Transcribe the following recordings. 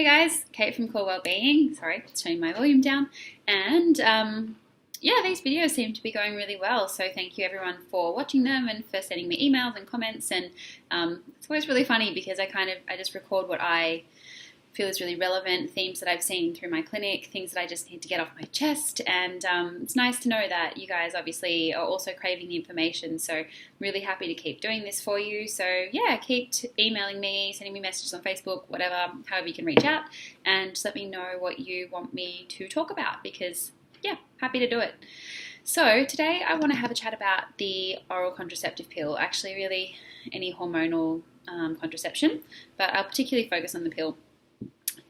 Hey guys, Kate from Core Wellbeing. Sorry, turning my volume down. And yeah, these videos seem to be going really well. So thank you everyone for watching them and for sending me emails and comments. And it's always really funny because I just record what I feel is really relevant, themes that I've seen through my clinic, things that I just need to get off my chest. And it's nice to know that you guys obviously are also craving the information. So really happy to keep doing this for you. So yeah, keep emailing me, sending me messages on Facebook, whatever, however you can reach out, and just let me know what you want me to talk about because yeah, happy to do it. So today I want to have a chat about the oral contraceptive pill, actually really any hormonal contraception, but I'll particularly focus on the pill.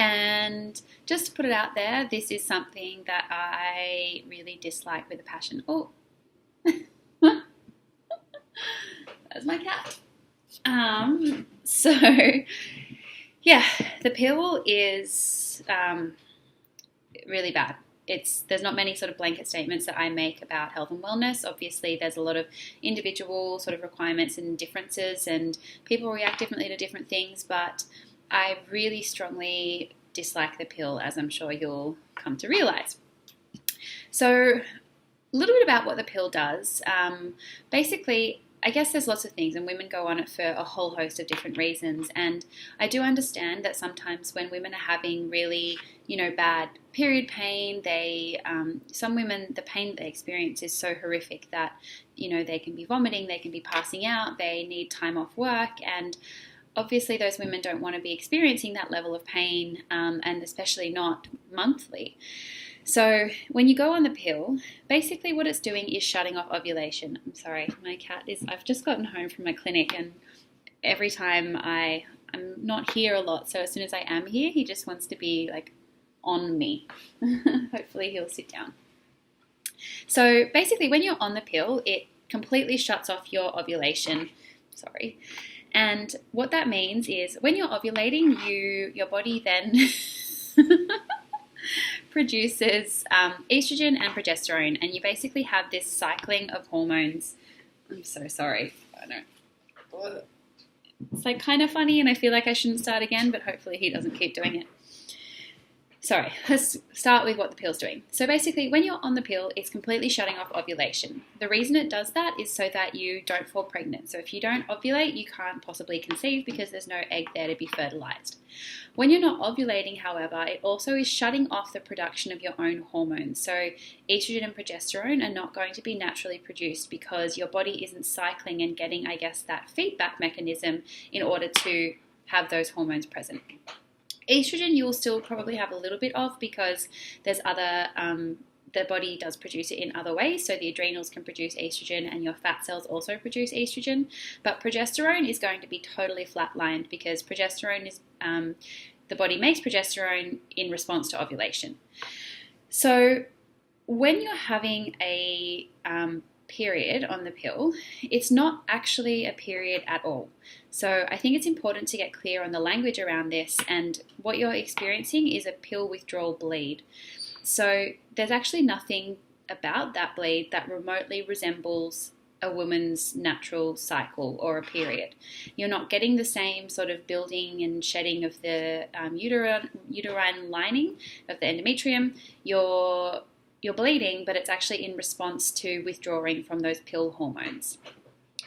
And just to put it out there, this is something that I really dislike with a passion. Oh, that's my cat. So, yeah, the pill is really bad. There's not many sort of blanket statements that I make about health and wellness. Obviously, there's a lot of individual sort of requirements and differences, and people react differently to different things, but I really strongly dislike the pill, as I'm sure you'll come to realize. So, a little bit about what the pill does. Basically, I guess there's lots of things, and women go on it for a whole host of different reasons. And I do understand that sometimes when women are having really, bad period pain, some women, the pain that they experience is so horrific that, they can be vomiting, they can be passing out, they need time off work, and obviously those women don't want to be experiencing that level of pain, and especially not monthly. So when you go on the pill, basically what it's doing is shutting off ovulation. I'm sorry, I've just gotten home from my clinic, and every time I'm not here a lot, so as soon as I am here, he just wants to be like on me. Hopefully he'll sit down. So basically when you're on the pill, it completely shuts off your ovulation. Sorry. And what that means is when you're ovulating, your body then produces estrogen and progesterone, and you basically have this cycling of hormones. I'm so sorry. I know. It's like kind of funny, and I feel like I shouldn't start again, but hopefully he doesn't keep doing it. Sorry, let's start with what the pill's doing. So basically, when you're on the pill, it's completely shutting off ovulation. The reason it does that is so that you don't fall pregnant. So if you don't ovulate, you can't possibly conceive because there's no egg there to be fertilized. When you're not ovulating, however, it also is shutting off the production of your own hormones. So estrogen and progesterone are not going to be naturally produced because your body isn't cycling and getting, that feedback mechanism in order to have those hormones present. Estrogen you'll still probably have a little bit of because there's other, the body does produce it in other ways. So the adrenals can produce estrogen and your fat cells also produce estrogen. But progesterone is going to be totally flatlined because progesterone is, the body makes progesterone in response to ovulation. So when you're having a period on the pill, it's not actually a period at all. So I think it's important to get clear on the language around this, and what you're experiencing is a pill withdrawal bleed. So there's actually nothing about that bleed that remotely resembles a woman's natural cycle or a period. You're not getting the same sort of building and shedding of the uterine lining of the endometrium. You're bleeding, but it's actually in response to withdrawing from those pill hormones.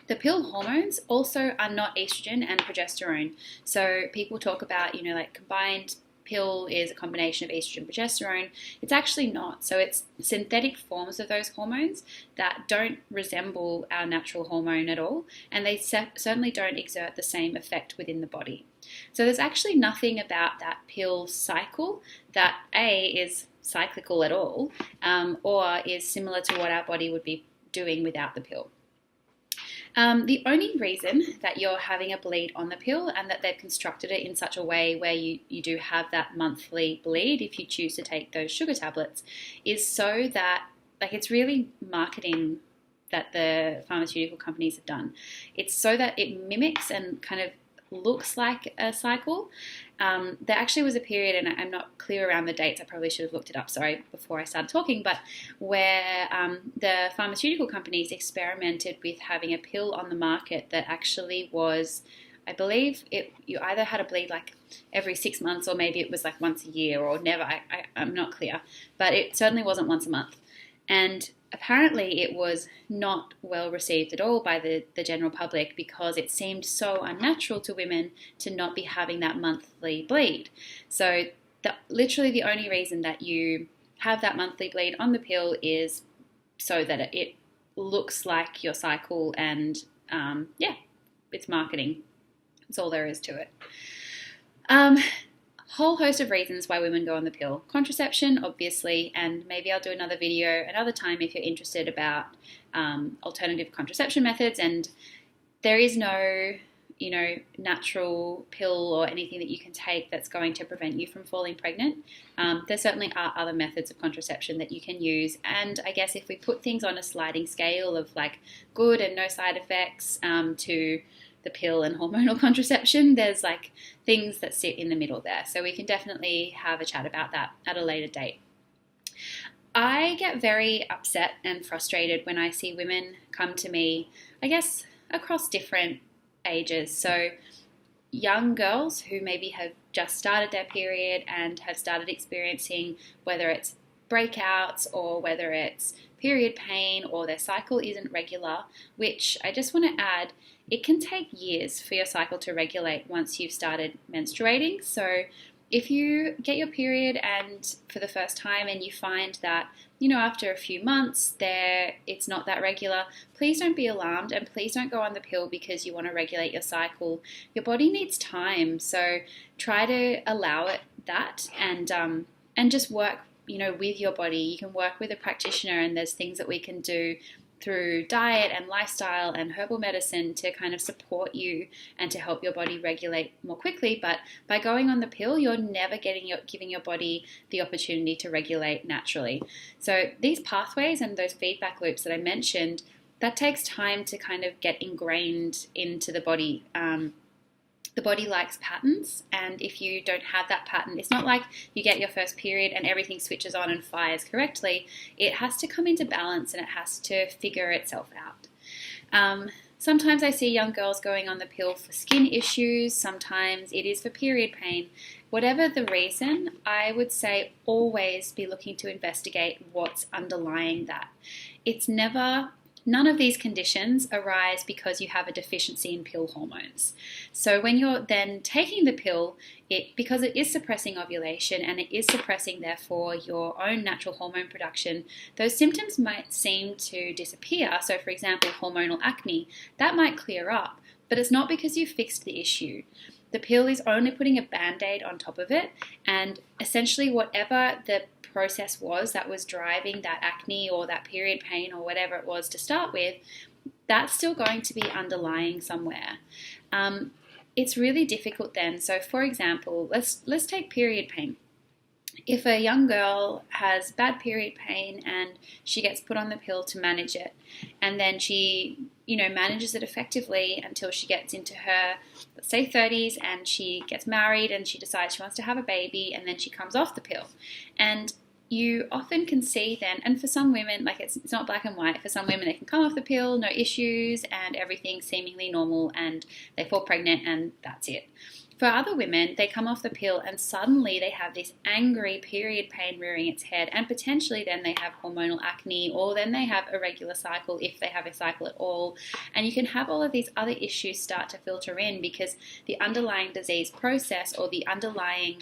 The pill hormones also are not estrogen and progesterone. So people talk about, combined pill is a combination of estrogen and progesterone. It's actually not. So it's synthetic forms of those hormones that don't resemble our natural hormone at all, and they certainly don't exert the same effect within the body. So there's actually nothing about that pill cycle that is cyclical at all, or is similar to what our body would be doing without the pill. The only reason that you're having a bleed on the pill and that they've constructed it in such a way where you do have that monthly bleed if you choose to take those sugar tablets is so that, it's really marketing that the pharmaceutical companies have done. It's so that it mimics and kind of looks like a cycle. There actually was a period, and I'm not clear around the dates, I probably should have looked it up, before I started talking, but where the pharmaceutical companies experimented with having a pill on the market that actually was I believe you either had a bleed like every 6 months, or maybe it was like once a year, or never. I'm not clear, but it certainly wasn't once a month. And apparently it was not well received at all by the general public, because it seemed so unnatural to women to not be having that monthly bleed. So literally the only reason that you have that monthly bleed on the pill is so that it looks like your cycle, and it's marketing. That's all there is to it. Whole host of reasons why women go on the pill. Contraception, obviously, and maybe I'll do another video another time if you're interested about alternative contraception methods. And there is no, natural pill or anything that you can take that's going to prevent you from falling pregnant. There certainly are other methods of contraception that you can use. And I guess if we put things on a sliding scale of like good and no side effects to the pill and hormonal contraception, there's like things that sit in the middle there. So we can definitely have a chat about that at a later date. I get very upset and frustrated when I see women come to me, I guess, across different ages. So young girls who maybe have just started their period and have started experiencing whether it's breakouts or whether it's period pain or their cycle isn't regular, which I just want to add, it can take years for your cycle to regulate once you've started menstruating. So if you get your period and for the first time and you find that, after a few months it's not that regular, please don't be alarmed, and please don't go on the pill because you want to regulate your cycle. Your body needs time, so try to allow it that and just work, with your body. You can work with a practitioner, and there's things that we can do through diet and lifestyle and herbal medicine to kind of support you and to help your body regulate more quickly. But by going on the pill, you're never giving your body the opportunity to regulate naturally. So these pathways and those feedback loops that I mentioned, that takes time to kind of get ingrained into the body. The body likes patterns, and if you don't have that pattern, it's not like you get your first period and everything switches on and fires correctly. It has to come into balance, and it has to figure itself out. Sometimes I see young girls going on the pill for skin issues. Sometimes it is for period pain. Whatever the reason, I would say always be looking to investigate what's underlying that. None of these conditions arise because you have a deficiency in pill hormones. So when you're then taking the pill, because it is suppressing ovulation and it is suppressing, therefore, your own natural hormone production, those symptoms might seem to disappear. So, for example, hormonal acne, that might clear up, but it's not because you fixed the issue. The pill is only putting a band-aid on top of it, and essentially whatever the process was that was driving that acne or that period pain or whatever it was to start with, that's still going to be underlying somewhere. It's really difficult then. So for example, let's take period pain. If a young girl has bad period pain and she gets put on the pill to manage it, and then she, manages it effectively until she gets into her, let's say 30s, and she gets married and she decides she wants to have a baby, and then she comes off the pill. And you often can see then, and for some women, like it's not black and white, for some women they can come off the pill, no issues, and everything's seemingly normal, and they fall pregnant and that's it. For other women, they come off the pill and suddenly they have this angry period pain rearing its head, and potentially then they have hormonal acne, or then they have irregular cycle if they have a cycle at all. And you can have all of these other issues start to filter in because the underlying disease process or the underlying,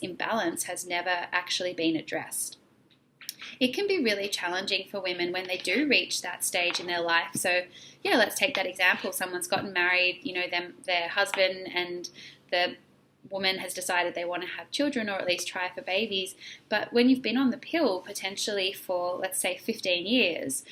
imbalance has never actually been addressed. It can be really challenging for women when they do reach that stage in their life. So let's take that example. Someone's gotten married, their husband, and the woman has decided they want to have children or at least try for babies. But when you've been on the pill potentially for, let's say, 15 years,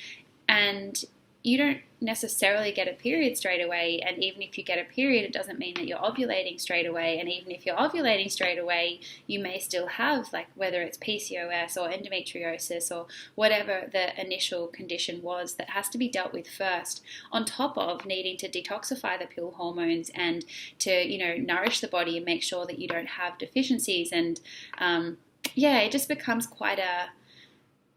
and you don't necessarily get a period straight away, and even if you get a period, it doesn't mean that you're ovulating straight away, and even if you're ovulating straight away, you may still have, whether it's PCOS or endometriosis or whatever the initial condition was that has to be dealt with first, on top of needing to detoxify the pill hormones and to, nourish the body and make sure that you don't have deficiencies. And it just becomes quite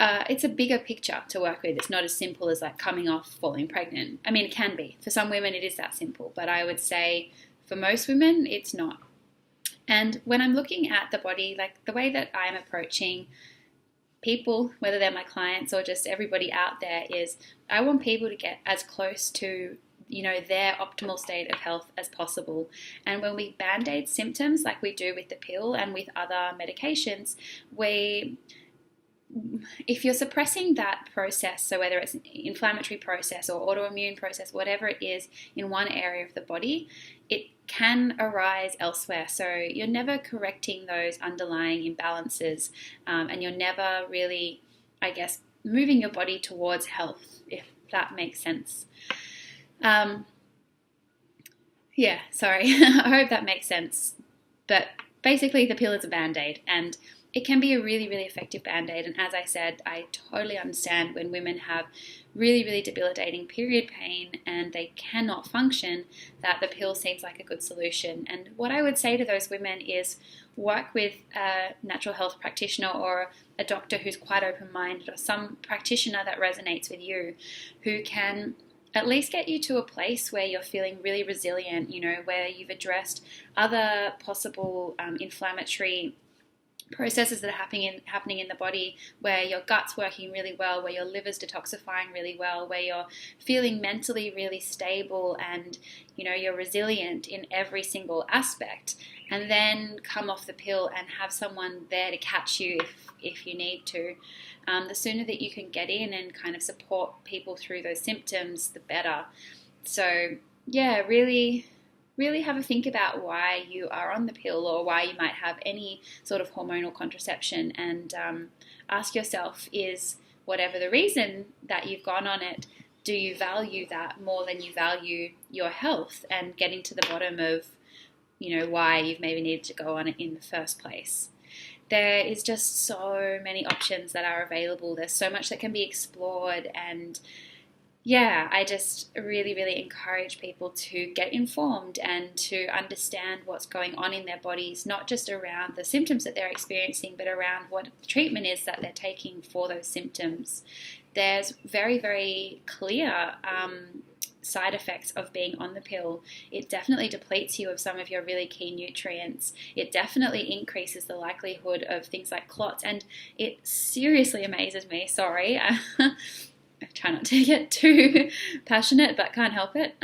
it's a bigger picture to work with. It's not as simple as like coming off falling pregnant. I mean, it can be. For some women, it is that simple. But I would say for most women, it's not. And when I'm looking at the body, like the way that I'm approaching people, whether they're my clients or just everybody out there, is I want people to get as close to their optimal state of health as possible. And when we band-aid symptoms like we do with the pill and with other medications, if you're suppressing that process, so whether it's an inflammatory process or autoimmune process, whatever it is in one area of the body, it can arise elsewhere. So you're never correcting those underlying imbalances, and you're never really, I guess, moving your body towards health, if that makes sense. Yeah, sorry. I hope that makes sense. But basically the pill is a band-aid, and it can be a really, really effective band-aid. And as I said, I totally understand when women have really, really debilitating period pain and they cannot function, that the pill seems like a good solution. And what I would say to those women is work with a natural health practitioner or a doctor who's quite open-minded, or some practitioner that resonates with you, who can at least get you to a place where you're feeling really resilient, where you've addressed other possible inflammatory processes that are happening in the body, where your gut's working really well, where your liver's detoxifying really well, where you're feeling mentally really stable and you're resilient in every single aspect, and then come off the pill and have someone there to catch you if you need to. The sooner that you can get in and kind of support people through those symptoms, the better. So yeah, really have a think about why you are on the pill, or why you might have any sort of hormonal contraception, and ask yourself, is whatever the reason that you've gone on it, do you value that more than you value your health, and getting to the bottom of why you've maybe needed to go on it in the first place. There is just so many options that are available. There's so much that can be explored, and yeah, I just really, really encourage people to get informed and to understand what's going on in their bodies, not just around the symptoms that they're experiencing, but around what the treatment is that they're taking for those symptoms. There's very, very clear side effects of being on the pill. It definitely depletes you of some of your really key nutrients. It definitely increases the likelihood of things like clots, and it seriously amazes me, sorry, I try not to get too passionate, but can't help it.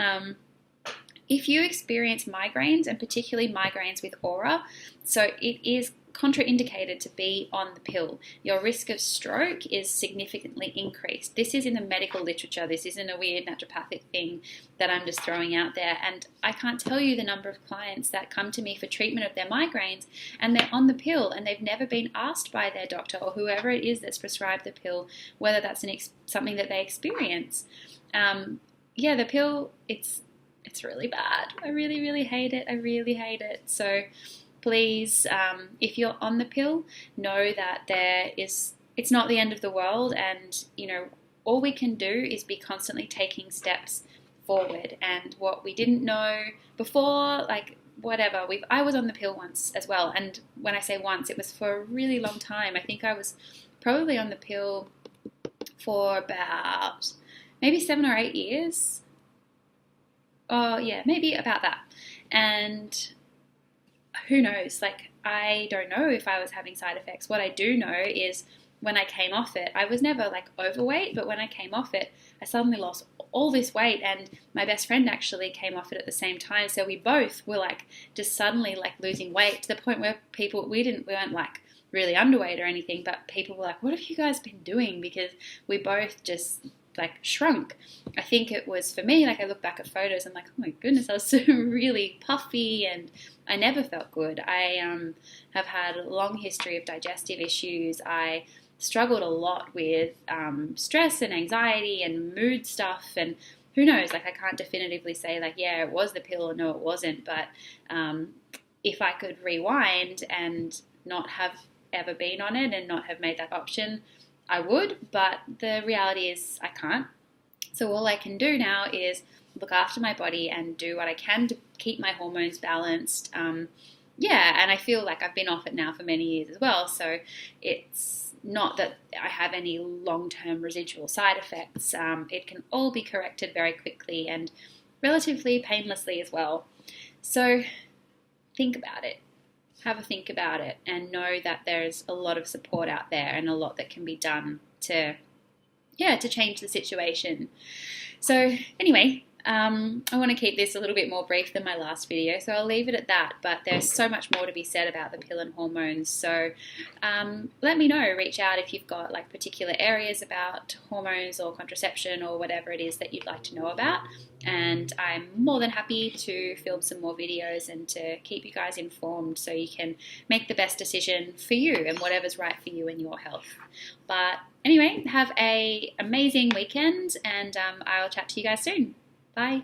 If you experience migraines, and particularly migraines with aura, so it is contraindicated to be on the pill. Your risk of stroke is significantly increased. This is in the medical literature. This isn't a weird naturopathic thing that I'm just throwing out there. And I can't tell you the number of clients that come to me for treatment of their migraines and they're on the pill and they've never been asked by their doctor or whoever it is that's prescribed the pill whether that's something that they experience. Yeah, the pill, it's really bad. I really, really hate it. I really hate it. So please, if you're on the pill, know that it's not the end of the world, and all we can do is be constantly taking steps forward. And what we didn't know before, like whatever, I was on the pill once as well, and when I say once, it was for a really long time. I think I was probably on the pill for about maybe 7 or 8 years. Oh yeah, maybe about that. And who knows, like I don't know if I was having side effects. What I do know is when I came off it, I was never like overweight, but when I came off it, I suddenly lost all this weight, and my best friend actually came off it at the same time. So we both were like just suddenly like losing weight to the point where we weren't like really underweight or anything, but people were like, what have you guys been doing? Because we both just like shrunk. I think it was for me, like I look back at photos and like, oh my goodness, I was so really puffy and I never felt good. I have had a long history of digestive issues. I struggled a lot with stress and anxiety and mood stuff, and who knows, like I can't definitively say like, yeah, it was the pill or no, it wasn't, but if I could rewind and not have ever been on it and not have made that option, I would, but the reality is I can't. So all I can do now is look after my body and do what I can to keep my hormones balanced, yeah, and I feel like I've been off it now for many years as well. So it's not that I have any long-term residual side effects. It can all be corrected very quickly and relatively painlessly as well. So think about it. Have a think about it and know that there's a lot of support out there and a lot that can be done to change the situation. So anyway, I want to keep this a little bit more brief than my last video, so I'll leave it at that, but there's so much more to be said about the pill and hormones. So let me know, reach out if you've got like particular areas about hormones or contraception or whatever it is that you'd like to know about, and I'm more than happy to film some more videos and to keep you guys informed so you can make the best decision for you and whatever's right for you and your health. But anyway, have an amazing weekend, and I'll chat to you guys soon. Bye.